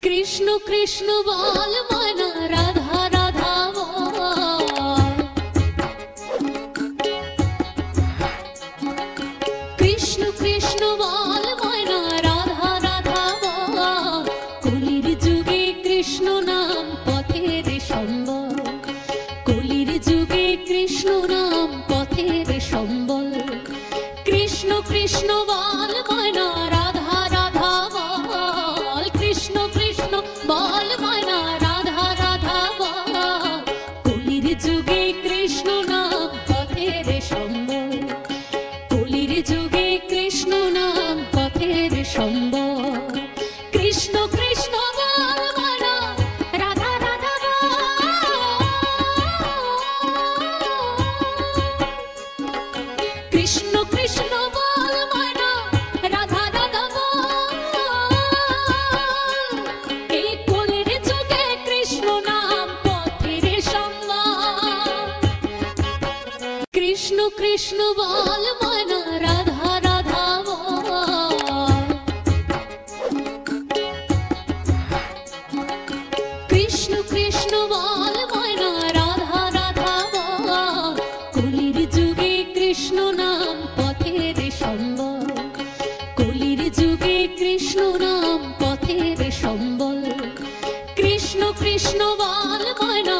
কৃষ্ণ কৃষ্ণ বল ময়না, রাধা রাধা বল। কৃষ্ণ কৃষ্ণ বল ময়না, রাধা রাধা বল। কলির যুগে কৃষ্ণ নাম পথের সম্বল, কলির যুগে কৃষ্ণ নাম পথের সম্বল। কৃষ্ণ কৃষ্ণ বল ময়না, রাধা রাধা বল। কৃষ্ণ কৃষ্ণ বল ময়না, রাধা রাধা বল। কলির যুগে কৃষ্ণ নাম পথের সম্বল, কলির যুগে কৃষ্ণ নাম পথের সম্বল। কৃষ্ণ কৃষ্ণ বল ময়না, রাধা রাধা বল। কৃষ্ণ কৃষ্ণ বল ময়না, রাধা রাধা বল। এই কলির যুগে কৃষ্ণ নাম পথের সম্বল। কৃষ্ণ কৃষ্ণ বল ময়না, রাধা রাধা বল। কৃষ্ণ কৃষ্ণ বল ময়না, রাধা রাধা বল। কলির যুগে কৃষ্ণ নাম পথের সম্বল, কলির যুগে কৃষ্ণ নাম পথের সম্বল। কৃষ্ণ কৃষ্ণ বল ময়না,